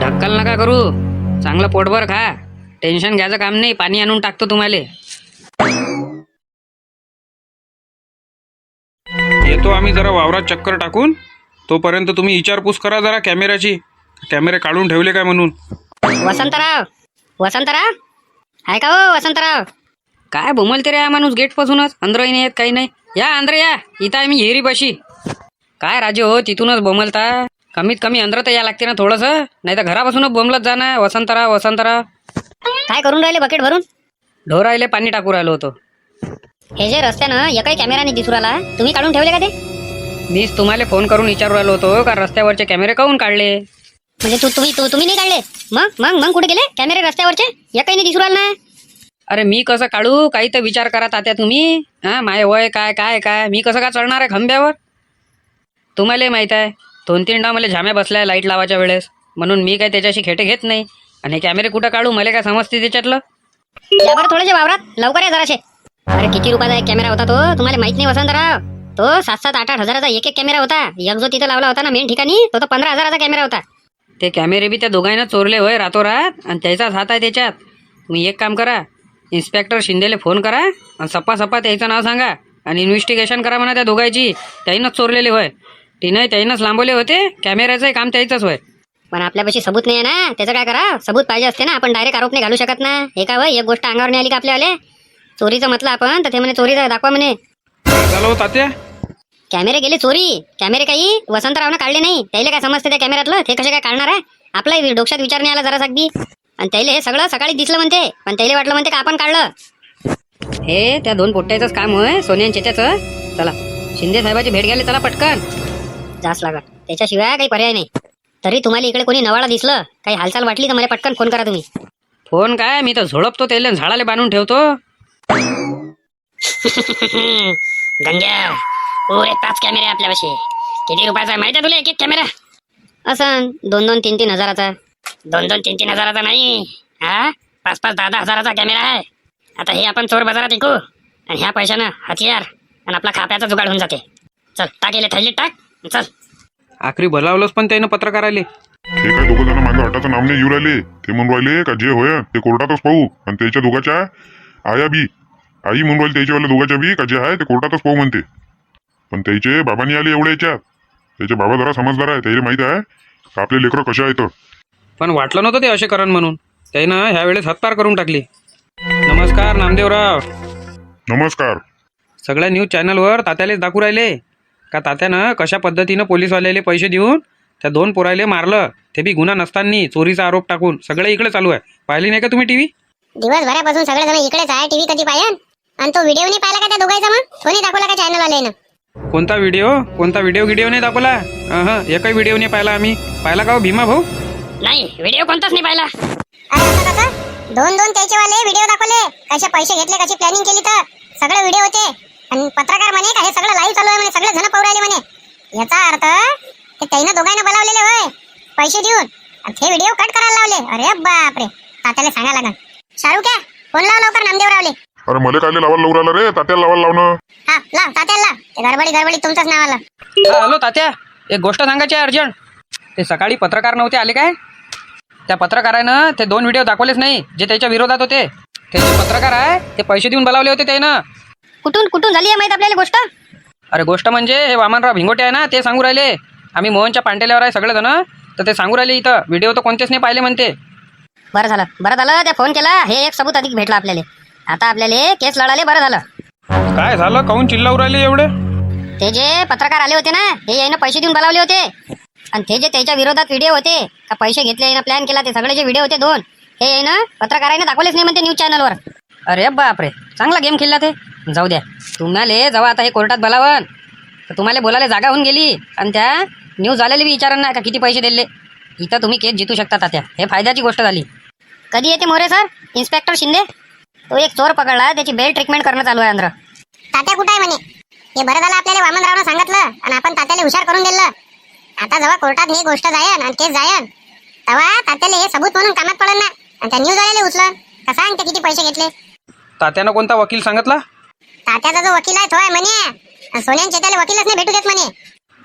ढक्कल नका करू, चांगलं पोटभर खा. टेन्शन घ्यायचं काम नाही, पाणी आणून टाकतो तुम्हाला. येतो आम्ही जरा वावरात चक्कर टाकून. तोपर्यंत तुम्ही विचारपूस करा जरा कॅमेऱ्याची, कॅमेरे काढून ठेवले काय म्हणून. वसंतराव, वसंतराव आहे का हो वसंतराव? काय बोमलते रे हा माणूस गेट पासूनच, अंदरही नाही येत काही नाही. या अंदर या, इथं आहे मी हेरीपाशी. काय राजे हो, तिथूनच बोमलता. कमीत कमी अंदर तर या लागते ना थोडंसं, नाही तर घरापासूनच बोमलत जाणार. वसंतराव वसंतराव काय करून राहिले बकेट भरून? ढोरायले पाणी टाकू राहिलो होतो. हे जे रस्त्यानं एकही कॅमेरा नाही दिसू राहिला, तुम्ही काढून ठेवले का ते? मीच तुम्हाला फोन करून विचारू राहिलो होतो का रस्त्यावरचे कॅमेरे काऊन काढले. म्हणजे तुम्ही नाही काढले? मग कुठे गेले कॅमेरे रस्त्यावरचे? एकही नाही दिसू राहिला ना. अरे मी कसं काढू, काही तर विचार करा तात्या तुम्ही. हा, माय वय काय काय काय, मी कसं काय चढणार आहे खंब्यावर? तुम्हाला माहित आहे 2-3 डाव मला झाम्या बसलाय लाईट लावायच्या वेळेस, म्हणून मी काय त्याच्याशी खेटे घेत नाही. आणि कॅमेरे कुठं काढू, मला काय समजते त्याच्यातलं. या बरं थोडेसे वावरात लवकर या जराशे. अरे किती रुपयाचा एक कॅमेरा होता तो, तुम्हाला माहित नाही वसंतराव? तो 7-7, 8-8 हजाराचा एक कॅमेरा होता. एक जो तिथे लावला होता ना मेन ठिकाणी, तो 15 हजाराचा कॅमेरा होता. ते कॅमेरे बी त्या दोघांना चोरले होय रातोरात, आणि त्याचाच हात आहे त्याच्यात. तुम्ही एक काम करा, इन्स्पेक्टर शिंदेले फोन करा आणि सप्पा त्याचं नाव सांगा आणि इन्व्हेस्टिगेशन करा म्हणा त्या दोघांची. त्याईनंच चोरलेले होय, तिने त्याईनंच लांबवले होते. कॅमेऱ्याचं काम त्याचंच होय. पण आपल्यापाशी सबूत नाही आहे ना, त्याचं काय करा? सबूत पाहिजे असते ना, आपण डायरेक्ट आरोप नाही घालू शकत ना. हे का एक गोष्ट अंगावर नाही आली का आपल्यावाले? चोरीचं म्हटलं आपण तर ते म्हणे चोरीचं दाखवा म्हणे. काय झालं हो तात्या? कॅमेरे गेले चोरी. कॅमेरे काही वसंतरावनं काढले नाही. त्याला काय समजते त्या कॅमेऱ्यातलं? ते कसे काय काढणार आहे? आपला डोक्यात विचार नाही आला जरा अगदी. आणि त्याला हे सगळं सकाळी दिसलं म्हणते, पण त्याला वाटलं म्हणते का आपण काढलं. हे त्या 2 पोट्ट्याचंच काम होय, सोन्या चेच्याचं. चला शिंदे साहेबाची भेट घ्यायला चला पटकन. जास्त लागत, त्याच्याशिवाय काही पर्याय नाही. तरी तुम्हाला इकडे कोणी नवाळा दिसलं, काही हालचाल वाटली तर मला पटकन फोन करा तुम्ही. फोन काय, मी तर झोडपतो त्याला, झाडाला बांधून ठेवतो. गंग्या पुरे 5 कॅमेरे आपल्यापाशी. किती रुपयाचा आहे माहिती आहे तुला एक एक कॅमेरा? असं 2-2, 3-3 हजाराचा. 2-2, 3-3 हजाराचा नाही, हा 5-5, 10-10 हजाराचा कॅमेरा आहे. आता हे आपण चोर बाजारात विकू आणि ह्या पैशानं हथियार आणि आपला खाप्याचा जुगाड होऊन जाते. चल टाकेले थैली टाक, चल. आखरी भलावलंच पण त्यानं पत्रकार आले. हे काय दोघं जण माझ्या हटाचं नाव नाही येऊ राहिले. ते म्हणून राहिले का जे होय ते कोर्टातच पाहू. आणि त्याच्या दोघाच्या आया बी आई म्हणून राहिले त्याच्यावाल्या दोघाच्या बी का जे आहे ते कोर्टातच पाहू म्हणते. पण त्याचे बाबांनी आले एवढ्या याच्यात. त्याचे बाबा जरा समजदार आहे, त्याला माहित आहे का आपले लेकरं कशा आहेत. पण वाटलं नव्हतं ते असे करण म्हणून. त्यानं ह्या वेळेस हत्यार करून टाकली. नमस्कार नामदेवराव. नमस्कार. सगळ्या न्यूज चॅनलवर तात्यालेच दाखवू राहिले का तात्यानं कशा पद्धतीनं पोलीसवाल्याले पैसे देऊन त्या 2 पोरायले मारलं, ते बी गुन्हा नसताना चोरीचा आरोप टाकून. सगळं इकडे चालू आहे. पाहिली नाही का तुम्ही टीव्ही? दिवसभरापासून सगळे जण इकडेच आहे. टीव्ही कधी पाहिन? आणि तो व्हिडिओ नाही पाहिला का त्या दोघांचा? मग कोणी दाखवला का चॅनल वाल्यानं? कोणता व्हिडिओ नाही दाखवला? एकही व्हिडिओ नाही पाहिला आम्ही. पाहिला का हो भीमा भाऊ? नाही, व्हिडिओ कोणताच नाही पाहिला. अरे कसं 2-2 त्याचे वाले व्हिडिओ दाखवले, कसे पैसे घेतले, कशी प्लॅनिंग केली, तर सगळे व्हिडिओ होते. आणि पत्रकार म्हणे का हे सगळं लाईव्ह चालू आहे म्हणे, सगळे जण पाहू राहिले म्हणे. याचा अर्थ ते त्यानं दोघांना बोलावलेले होय पैसे देऊन, आणि ते व्हिडिओ कट करायला लावले. अरे बापरे, तात्याला सांगा लागन. शाहरुख आहे, फोन लाव लवकर नामदेवरावले. अरे मला काय लावायला लावू राहिला रे? तात्याला लावायला लावणं. हा लाव तात्याला लाव. ते गडबडी तुमचंच नाव आलं. हॅलो तात्या, एक गोष्ट सांगायची आहे अर्जंट. ते सकाळी पत्रकार नव्हते आले काय? त्या पत्रकारानं ते 2 व्हिडिओ दाखवलेच नाही जे त्याच्या विरोधात होते. ते जे पत्रकार आहे ते पैसे देऊन बोलावले होते त्यानं. कुठून झाली आहे माहित आपल्याला गोष्ट? अरे गोष्ट म्हणजे हे वामनराव भिंगोटे आहे ना, ते सांगू राहिले. आम्ही मोहनच्या पांटेल्यावर आहे सगळेजण, तर ते सांगू राहिले इथं व्हिडिओ तर कोणतेच नाही पाहिले म्हणते. बरं झालं त्या फोन केला. हे एक सबूत अधिक भेटला आपल्याला. आता आपल्याला केस लढाले. बरं झालं. काय झालं? काहून चिल्लावू राहिले एवढे? ते जे पत्रकार आले होते ना, हे यानं पैसे देऊन बोलावले होते. आणि ते जे त्याच्या विरोधात व्हिडिओ होते का पैसे घेतले, यानं प्लॅन केला, ते सगळे जे व्हिडिओ होते 2, हे यानं पत्रकाराने दाखवलेच नाही म्हणते न्यूज चॅनलवर. अरे बापरे, चांगला गेम खेळला ते. जाऊ द्या, तुम्हाला जेव्हा आता हे कोर्टात बोलावन तर तुम्हाला बोलायला जागा होऊन गेली. आणि त्या न्यूज आलेली बी विचारा ना का किती पैसे दिले. इथं तुम्ही केस जितू शकता तात्या. हे फायद्याची गोष्ट झाली. कधी येते मोरे सर? इन्स्पेक्टर शिंदे तो एक चोर पकडला, त्याची बेल ट्रीटमेंट करणं चालू आहे अंदर. तात्या कुठं आहे म्हणे? हे बरं झालं आपल्याला वामनरावनं सांगितलं आणि आपण तात्याला हुशार करून दिलं. आता जेव्हा कोर्टात ही गोष्ट जायन आणि केस जायन, तेव्हा तात्याला हे सबूत म्हणून कामात पडन ना. आणि त्या न्यूज आलेले उचलन का सांग ते किती पैसे घेतले. तात्यानं कोणता वकील सांगितला? तात्याचा जो वकील आहे तो आहे म्हणे. सोन्यान चेत्याला वकीलच नाही भेटू देत म्हणे.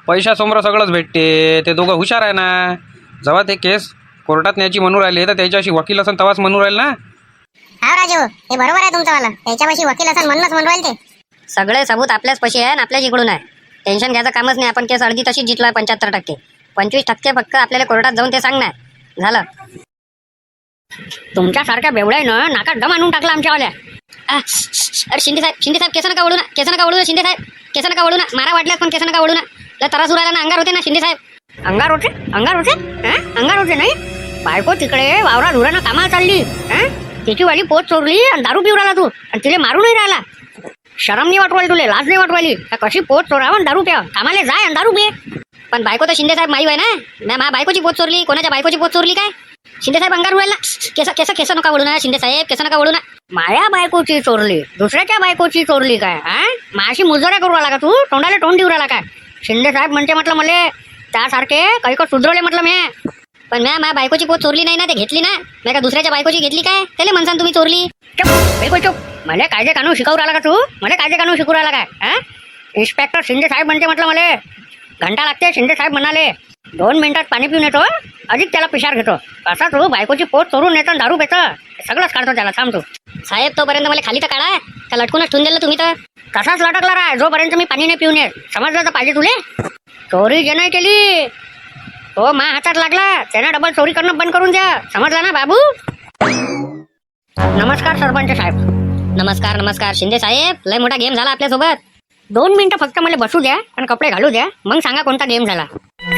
पैशासमोर सगळंच भेटते. ते दोघं हुशार आहे ना. जेव्हा ते केस कोर्टात न्यायची म्हणून राहिले तर त्याच्याशी वकील असन तवाच म्हणून राहील ना. हा राजू, हे बरोबर आहे तुमचं वाला. त्याच्यापाशी वकील असं म्हणूनच म्हणून राहिले ते. सगळे सबूत आपल्याच पशी आहे आणि आपल्याच इकडून आहे. टेन्शन घ्यायचं कामच नाही. आपण केस अर्धी तशीच जितलोय 75%. 25% फक्त आपल्याला कोर्टात जाऊन ते सांगणार झालं. तुमच्यासारख्या बेवड्यानं नाकात दम आणून टाकला आमच्यावाल्या. अरे शिंदे साहेब केस नका ओढू ना, केस नका ओढू ना शिंदे साहेब, केस नका ओढू ना. मारा वाटल्यास पण केस नका ओढू ना. लय त्रास उरायला ना, अंगार होते ना शिंदे साहेब. अंगार होते अंगार होते नाही. बायको तिकडे वावरा धुरानं कामाला चालली. तिची वाली पोट चोरली आणि दारू पिऊ राहिला तू, आणि तिला मारू नाही राहिला. शरम नाही वाटवाली तुले, लाज नाही वाटवाली. कशी पोट चोरावं आणि दारू प्यावं, कामाला जाय आणि दारू पिये. पण बायको तर शिंदे साहेब माई आहे ना. मी माझ्या बायकोची पोट चोरली, कोणाच्या बायकोची पोट चोरली काय? शिंदे साहेब अंगार उडाल ना. केस नका ओढू ना शिंदे साहेब, केस नका ओढू ना. माया बायकोची चोरली, दुसऱ्याच्या बायकोची चोरली काय? माझी मुजऱ्या करू राहिला का तू? तोंडाला तोंड देऊ राहिला काय? शिंदे साहेब म्हणते म्हटलं मले त्यासारखे काही सुधरवले म्हटलं मी. पण म्या माझ्या बायकोची पोत चोरली नाही ना, ते घेतली ना. मी का दुसऱ्याच्या बायकोची घेतली काय? त्याला म्हणसान तुम्ही चोरली. चुप बिलकुल चुप. मला कायदे कानून शिकवू राहिला का तू? मला कायदे कानून शिकवू राहिला काय? इन्स्पेक्टर शिंदे साहेब म्हणते म्हटलं मला घंटा लागते. शिंदे साहेब म्हणाले 2 मिनिटात पाणी पिऊन येतो, अधिक त्याला पिशार घेतो. कसा तू बायकोची पोट चोरून येतो, दारू पितो, सगळंच काढतो त्याला. थांब तू साहेब, तोपर्यंत मला खाली तर काढा. त्या लटकूनच ठेवून दिलं तुम्ही तर. तसाच लटकला राहा जोपर्यंत मी पाणी नाही पिऊन येत. समजलं तर पाहिजे तुले. चोरी जे नाही केली तो मा हातात लागला, त्यानं डबल चोरी करणं बंद करून द्या. समजला ना बाबू? नमस्कार सरपंच साहेब. नमस्कार शिंदे साहेब. लय मोठा गेम झाला आपल्यासोबत. 2 मिनिटं फक्त मला बसू द्या आणि कपडे घालू द्या, मग सांगा कोणता गेम झाला.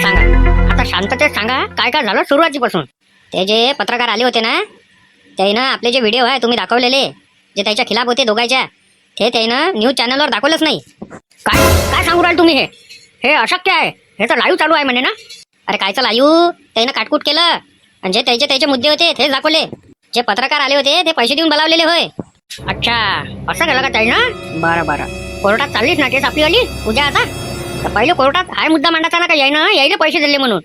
सांगा आता, शांततेत सांगा काय काय झालं सुरुवातीपासून. ते जे पत्रकार आले होते ना, त्यानं आपले जे व्हिडिओ आहे तुम्ही दाखवलेले, जे त्याच्या खिलाफ होते दोघांच्या, ते त्यानं न्यूज चॅनलवर दाखवलंच नाही. काय काय सांगू राहिले तुम्ही? हे अशक्य आहे. हे तर लाईव्ह चालू आहे म्हणे ना. अरे कायचं लाईव्ह? त्यानं काटकूट केलं आणि जे त्याचे मुद्दे होते ते दाखवले. जे पत्रकार आले होते ते पैसे देऊन बोलावलेले होय. अच्छा, असं केलं का त्यानं? बरं. कोर्टात चाललीच ना केस आपली वाली उद्या. आता तर पहिले कोर्टात हाय मुद्दा मांडायचा ना, का यायला पैसे दिले म्हणून.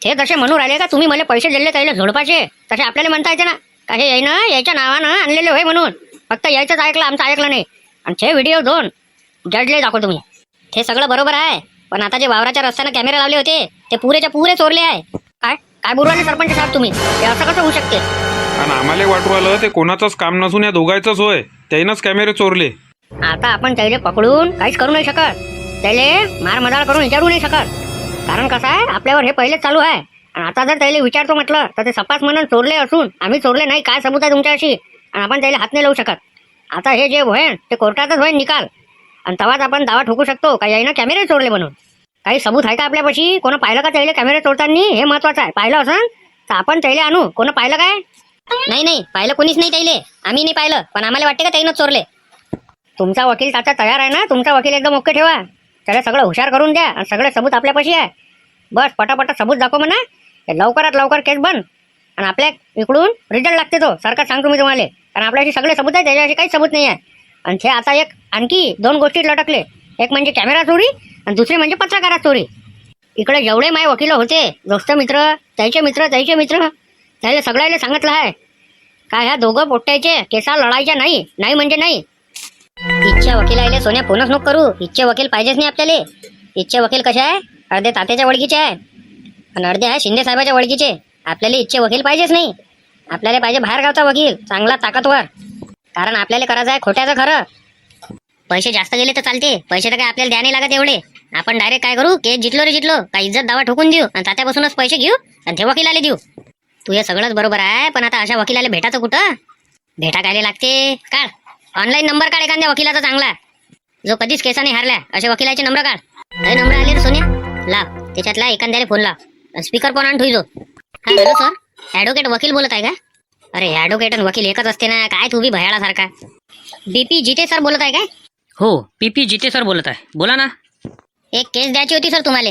ते जसे म्हणून राहिले का तुम्ही मला पैसे दिले त्याला झोडपाचे, तसे आपल्याला म्हणता येते ना का हे याच्या नावानं आणलेले होय म्हणून. फक्त यायचंच ऐकलं, आमचं ऐकलं नाही. आणि ते व्हिडिओ 2 जजले दाखव तुम्ही. ते सगळं बरोबर आहे, पण आता जे वावराच्या रस्त्यानं कॅमेरा लावले होते ते पुरेच्या पुरे चोरले आहे. काय बोलू राहिले सरपंच साहेब तुम्ही? हे असं कसं होऊ शकते? आणि आम्हाला वाटू आलं ते कोणाचंच काम नसून या दोघांचंच होय. त्यानंच कॅमेरे चोरले. आता आपण त्याला पकडून काहीच करू नाही शकत, त्याला मार मदार करून विचारू नाही शकत. कारण कसं आहे, आपल्यावर हे पहिलेच चालू आहे. आणि आता जर त्याला विचारतो म्हटलं तर ते सपास म्हणून चोरले असून आम्ही चोरले नाही, काय सबूत आहे तुमच्याशी? आणि आपण त्याला हात नाही लावू शकत. आता हे जे होईल ते कोर्टातच होईल निकाल, आणि तेव्हाच आपण दावा ठोकू शकतो का यानं कॅमेरे चोरले म्हणून. काही सबूत आहे का आपल्यापाशी? कोण पाहिलं का त्याला कॅमेरे चोरताना? हे महत्वाचं आहे. पाहिलं असं तर आपण त्याला आणू. कोण पाहिलं काय? नाही पाहिलं कोणीच नाही त्याला. आम्ही नाही पाहिलं, पण आम्हाला वाटते का त्यानं चोरले. तुमचा वकील तात्या तयार आहे ना? तुमचा वकील एकदम ओके ठेवा. त्याला सगळं हुशार करून द्या आणि सगळे सबूत आपल्यापाशी आहे. बस पटापट सबूत दाखव म्हणा. लवकरात लवकर केस बंद आणि आपल्या इकडून रिझल्ट लागते तो सरकार. सांगतो मी तुम्हाला, कारण आपल्याशी सगळे सबूत आहे, त्याच्याशी काही सबूत नाही आहे. आणि ते आता आणखी 2 गोष्टीत लटकले. एक म्हणजे कॅमेरा चोरी आणि दुसरी म्हणजे पत्रकारात चोरी. इकडे जेवढे माय वकील होते, दोस्त मित्र, त्याचे मित्र त्याला सगळ्याला सांगितलं आहे काय ह्या दोघं पोट्ट्याचे केसा लढायच्या नाही म्हणजे नाही. इच्छा वकील सोन्या फोनच नको करू. इच्छे वकील पाहिजेच नाही आपल्याला. इच्छे वकील कसे आहे? अर्धे तात्याच्या ओळखीचे आहे आणि अर्धे आहे शिंदे साहेबाच्या ओळखीचे. आपल्याला इच्छे वकील पाहिजेच नाही. आपल्याला पाहिजे बाहेरगावचा वकील, चांगला ताकदवर. कारण आपल्याला करायचं आहे खोट्याचं खरं. पैसे जास्त गेले तर चालते, पैसे तर काय आपल्याला द्या नाही लागत एवढे. आपण डायरेक्ट काय करू, केस जितलो रे जितलो का इज्जत दावा ठोकून देऊ आणि तात्यापासूनच पैसे घेऊ आणि ते वकिलाला देऊ. तू हे सगळंच बरोबर आहे, पण आता अशा वकिलाला भेटायचं कुठं? भेटा कायला लागते? काढ ऑनलाईन नंबर, काढ एखाद्या वकिलाचा चांगला, जो कधीच केसाने हारल्या. अशा वकिलाचे नंबर काढ. काही नंबर आले रे सोन्या, लाव. त्याच्यातला एखाद्याला फोन लाव, स्पीकर पण आण ठेवतो. हा हॅलो सर, ॲडव्होकेट वकील बोलत आहे का? अरे ॲडव्होकेट आणि वकील एकच असते ना, काय तू बी भयाळासारखा. BP जिते सर बोलत आहे काय? हो, PP जिते सर बोलत आहे. बोला ना. एक केस द्यायची होती सर तुम्हाला.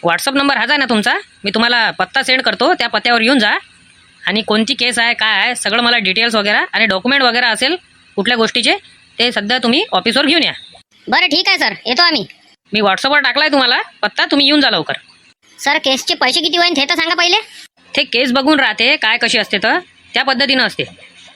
व्हॉट्सअप नंबर हाच आहे ना तुमचा? मी तुम्हाला पत्ता सेंड करतो, त्या पत्त्यावर येऊन जा. आणि कोणती केस आहे, काय आहे, सगळं मला डिटेल्स वगैरे आणि डॉक्युमेंट वगैरे असेल कुठल्या गोष्टीचे, ते सध्या तुम्ही ऑफिसवर घेऊन या. बरं ठीक आहे सर, येतो आम्ही. मी व्हॉट्सअपवर टाकलाय तुम्हाला पत्ता, तुम्ही येऊन जा लवकर. सर केसचे पैसे किती होईल ते तर सांगा पहिले. ते केस बघून राहते काय कशी असते, तर त्या पद्धतीनं असते.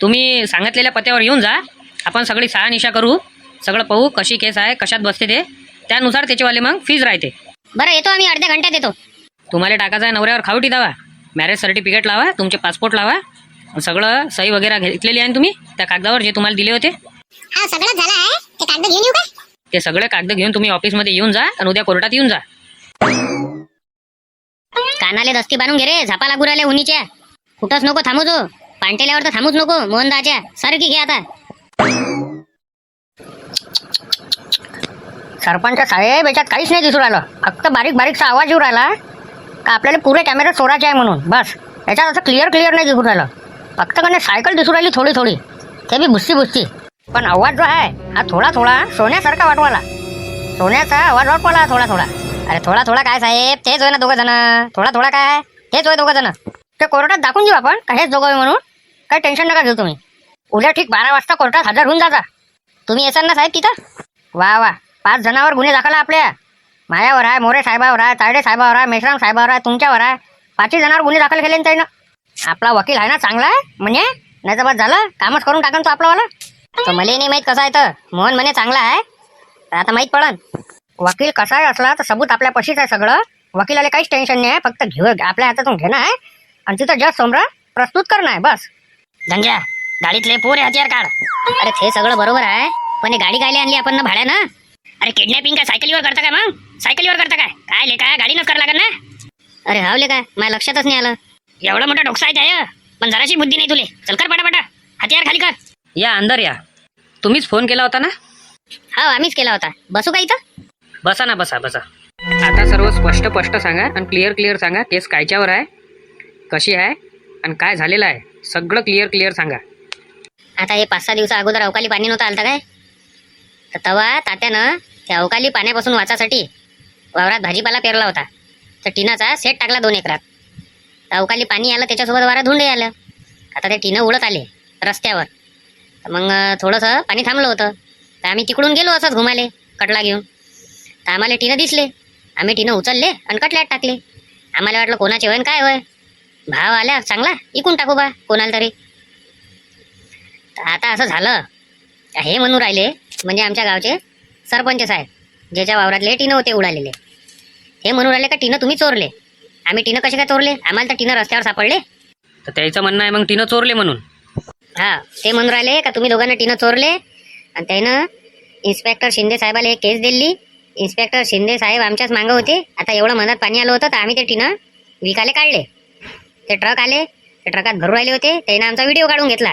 तुम्ही सांगितलेल्या पत्त्यावर येऊन जा, आपण सगळी शहानिशा करू, सगळं पाहू कशी केस आहे, कशात बसते ते, त्यानुसार त्याचेवाले मग फीज राहते. बरं येतो आम्ही, अर्ध्या घंट्यात येतो. तुम्हाला टाकायचा आहे नवऱ्यावर खावटी दावा. मॅरेज सर्टिफिकेट लावा, तुमचे पासपोर्ट लावा, सगळं सही वगैरे घेतलेली आहे ना तुम्ही त्या कागदावर जे तुम्हाला दिले होते. हा सगळं झालं आहे. ते कागद घेऊन येऊ का? ते सगळे कागद घेऊन तुम्ही ऑफिसमध्ये येऊन जा आणि उद्या कोर्टात येऊन जा. कानाले दस्ती बांधून घे रे, झापा लागू राहिले उन्हीच्या. कुठंच नको थांबू तो, पांटेल्यावर तर थांबूच नको. मोहनदाच्या सारखी घे आता. सरपंच साहेब याच्यात काहीच नाही दिसू राहिलं, फक्त बारीक बारीकचा आवाज येऊ राहिला का आपल्याला पुरे कॅमेरे चोराचे आहे म्हणून. बस याच्यात असं क्लिअर नाही दिसू राहिलं. फक्त कने सायकल दिसू राहिली थोडी थोडी, ते बी बुस्सी. पण आवाज जो आहे हा थोडा सोन्यासारखा वाटवाला. सोन्याचा आवाज वाटवाला थोडा. अरे थोडा काय साहेब, तेच होय ना दोघं जण. थोडा काय, तेच होय दोघं जण. ते कोर्टात दाखवून देऊ आपण का हेच दोघं म्हणून. काही टेन्शन नका घेऊ तुम्ही. उद्या ठीक 12 वाजता कोर्टात हजर होऊन जाता. तुम्ही येसाल ना साहेब तिथं? वा 5 जणांवर गुन्हे दाखल आपल्या. मायावर आहे, मोरे साहेबावर आहे, तायडे साहेबावर आहे, मेश्राम साहेबावर आहे, तुमच्यावर आहे. 5 जणांवर गुन्हे दाखल केले ना. आपला वकील आहे ना चांगला आहे म्हणजे, नाही तर बस झालं कामच करून टाकन तो आपलावाला. तर मला नाही माहित कसा आहे तर मोहन म्हणे चांगला आहे, तर आता माहित पडन. वकील कसाही असला तर सबूत आपल्या पशीच आहे सगळं. वकिलाला काहीच टेन्शन नाही आहे, फक्त आपल्या हातातून घेणं आहे आणि तिथं जज समोर प्रस्तुत करणं आहे बस. गंग्या, गाडीतले पुरे हत्यार काढ. अरे ते सगळं बरोबर आहे, पण हे गाडी कायले आणली आपण ना भाड्या ना? अरे किडनॅपिंग काय सायकलीवर करता काय? मग सायकलीवर करता काय लेका, गाडीनंच करावं लागेल ना? अरे हावले काय, माझ्या लक्षातच नाही आलं. एवढा मोठा डोकसा आहे त्या, पण जराशी बुद्धी नाही तुले. चल कर पटापटा, हत्यार खाली कर. या अंदर या. तुम्हीच फोन केला होता ना? हा आम्हीच केला होता. बसू का इथं? बसा ना, बसा. आता सर्व स्पष्ट सांगा आणि क्लिअर सांगा. केस कायच्यावर आहे, कशी आहे आणि काय झालेलं आहे, सगळं क्लिअर सांगा. आता हे 5-6 दिवसा अगोदर अवकाळी पाणी नव्हतं आलं काय, तर तेव्हा तात्यानं त्या अवकाळी पाण्यापासून वाचासाठी वावरात भाजीपाला पेरला होता. तर टिनाचा सेट टाकला 2 एकरात. अवकाळी पाणी आलं, त्याच्यासोबत वारा धुंडे आलं. आता ते टिनं उडत आले रस्त्यावर. तर मग थोडंसं पाणी थांबलं होतं, तर आम्ही तिकडून गेलो असंच घुमाले कटला घेऊन. तर आम्हाला टिनं दिसले, आम्ही टिनं उचलले आणि कटल्यात टाकले. आम्हाला वाटलं कोणाचे होय काय होय, भाव आल्या चांगला इकून टाकू बा कोणाला तरी. तर आता असं झालं, हे म्हणून राहिले म्हणजे आमच्या गावचे सरपंच साहेब, ज्याच्या वावरातले टिनं होते उडालेले, हे म्हणून राहिले का टिनं तुम्ही चोरले. आम्ही टिनं कसे काय चोरले? आम्हाला तर टिनं रस्त्यावर सापडले. तर त्याचं म्हणणं आहे मग टिनं चोरले म्हणून. हा ते म्हणून राहिले का तुम्ही दोघांना टिनं चोरले आणि त्यानं इन्स्पेक्टर शिंदे साहेबाला एक केस दिली. इन्स्पेक्टर शिंदे साहेब आमच्याच मागं होते. आता एवढं मनात पाणी आलं होतं तर आम्ही ते टिनं विकायला काढले. ते ट्रक आले, ते ट्रकात भरून राहिले होते, त्यानं आमचा व्हिडिओ काढून घेतला.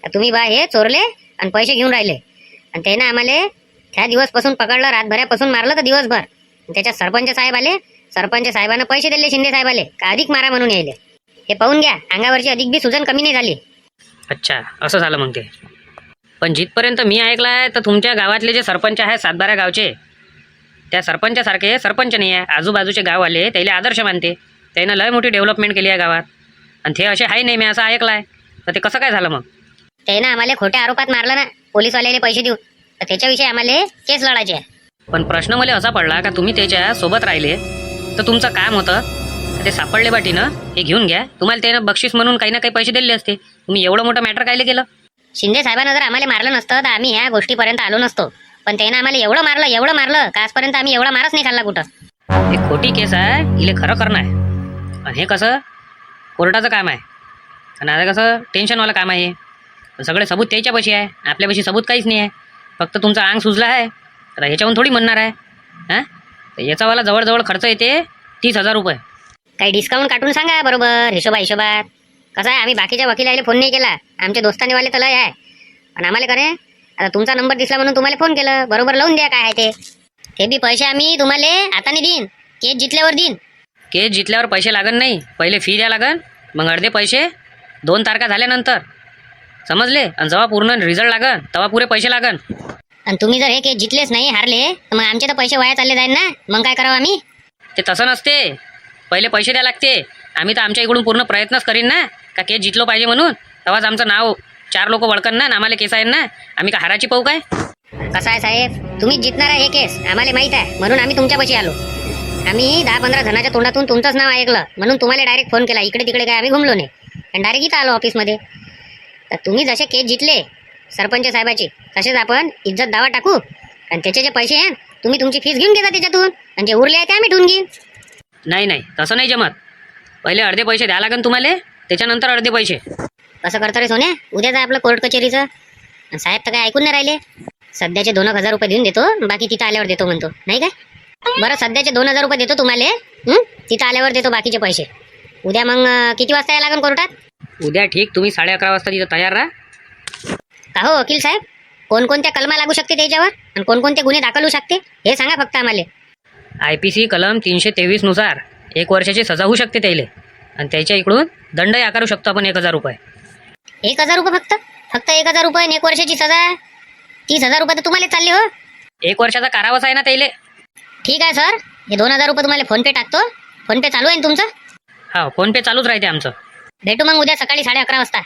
तुम्ही बा हे चोरले आणि पैसे घेऊन राहिले. आणि त्यानं आम्हाला त्या दिवसपासून पकडलं, रातभरापासून मारलं तर दिवसभर. त्याच्यात सरपंच साहेब आले, सरपंच साहेबांना पैसे दिले शिंदे साहेबाले का अधिक मारा म्हणून यायले. हे पाहून घ्या, अंगावरची अधिक बी सुजन कमी नाही झाली. अच्छा, असं झालं मग ते. पण जिथपर्यंत मी ऐकलं आहे तर तुमच्या गावातले जे सरपंच आहेत 7-12 गावचे, त्या सरपंचासारखे सरपंच नाही आहे. आजूबाजूचे गाववाले त्याला आदर्श मानते, त्यानं लय मोठी डेव्हलपमेंट केली आहे गावात, आणि ते असे आहे नाही मी असं ऐकलं आहे. तर ते कसं काय झालं मग? त्यानं आम्हाला खोट्या आरोपात मारलं ना, पोलीसवाल्याला पैसे देऊन. तर त्याच्याविषयी आम्हाला केस लढायची आहे. पण प्रश्न मला असा पडला का तुम्ही त्याच्या सोबत राहिले तर तुमचं काम होतं, ते सापडले बाटीनं हे घेऊन घ्या. तुम्हाला त्यानं बक्षीस म्हणून काही ना काही पैसे दिले असते. तुम्ही एवढं मोठं मॅटर कायले केलं? शिंदे साहेबांना जर आम्हाला मारलं नसतं तर आम्ही ह्या गोष्टीपर्यंत आलो नसतो. पण त्यानं आम्हाला एवढं मारलं का आजपर्यंत आम्ही एवढा मारच नाही खाल्ला कुठं. हे खोटी केस आहे, इले खरं करणं आहे. आणि हे कसं कोर्टाचं काम आहे, आणि आता कसं टेन्शनवालं काम आहे. सगळे सबूत त्याच्यापाशी आहे, आपल्यापाशी सबूत काहीच नाही आहे. फक्त तुमचं अंग सुजलं आहे, तर ह्याच्याहून थोडी म्हणणार आहे. हां, तर याचावाला जवळजवळ खर्च येते 30,000 रुपये. काही डिस्काउंट काढून सांगा बरोबर हिशोबात. कसं आहे, आम्ही बाकीच्या वकिलाला फोन नाही केला, आमच्या दोस्तांनीवाले तर लय आहे. पण आम्हाला करे आता तुमचा नंबर दिसला म्हणून तुम्हाला फोन केलं. बरोबर लावून द्या काय आहे ते. ते बी पैसे आम्ही तुम्हाला आताने देईन, केस जितल्यावर देईन. केस जितल्यावर पैसे लागन नाही, पहिले फी द्या लागन, मग अर्धे पैसे 2 तारखा झाल्यानंतर, समजले? आणि जेव्हा पूर्ण रिझल्ट लागन तेव्हा पुरे पैसे लागन. आणि तुम्ही जर हे केस जितलेच नाही, हारले, तर मग आमचे तर पैसे वाया चालले जाईल ना. मग काय करावं आम्ही? ते तसं नसते, पहिले पैसे द्या लागते. आम्ही तर आमच्या इकडून पूर्ण प्रयत्नच करीन ना का केस जितलो पाहिजे म्हणून. तेव्हाच आमचं नाव 4 लोक वळकन ना, आम्हाला केस आहे ना. आम्ही का हाराची पाहू काय? कसं आहे साहेब, तुम्हीच जितणार आहे हे केस, आम्हाला माहित आहे, म्हणून आम्ही तुमच्यापाशी आलो. आम्ही 10-15 जणांच्या तोंडातून तुमचंच नाव ऐकलं म्हणून तुम्हाला डायरेक्ट फोन केला. इकडे तिकडे काय आम्ही घुमलो नाही आणि डायरेक्ट इथं आलो ऑफिसमध्ये. तर तुम्ही जसे केस जितले सरपंच साहेबाची, तसेच आपण इज्जत दावा टाकू आणि त्याचे जे पैसे आहे तुम्ही तुमची फीस घेऊन घ्या त्याच्यातून, आणि जे उरले आहे ते आम्ही ठेवून घेईन. नाही, तसं नाही जमत. पहिले अर्धे पैसे द्या लागेल तुम्हाला, त्याच्यानंतर अर्धे पैसे. कसं करतो रे सोन्या, उद्याच आहे आपलं कोर्ट कचेरीचं. आणि साहेब तर काय ऐकून नाही राहिले. सध्याचे 2,000 रुपये देऊन देतो, बाकी तिथं आल्यावर देतो म्हणतो, नाही काय? बरं, सध्याचे 2,000 रुपये देतो तुम्हाला, तिथं आल्यावर देतो बाकीचे पैसे. उद्या मग किती वाजता यायला लागेल कोर्टात? उद्या ठीक, तुम्ही 11:30 वाजता तिथं तयार राहा. का हो वकील साहेब, कोणकोणत्या कलमा लागू शकते त्याच्यावर आणि कोणकोणते गुन्हे दाखल होऊ शकते हे सांगा फक्त आम्हाला. IPC कलम 323 नुसार 1 वर्षाची सजा होऊ शकते त्याला, आणि त्याच्या इकडून दंडही आकारू शकतो आपण 1,000 रुपये. 1,000 रुपये फक्त 1,000 रुपये आणि 1 वर्षाची सजा. 30,000 रुपये तर तुम्हाला चालले हो. 1 वर्षाचा कारावास आहे ना त्याला. ठीक आहे सर, हे 2,000 रुपये तुम्हाला फोन पे टाकतो. फोन पे चालू आहे ना तुमचं? हा, फोन पे चालूच राहते आमचं. भेटू मग उद्या सकाळी 11:30 वाजता.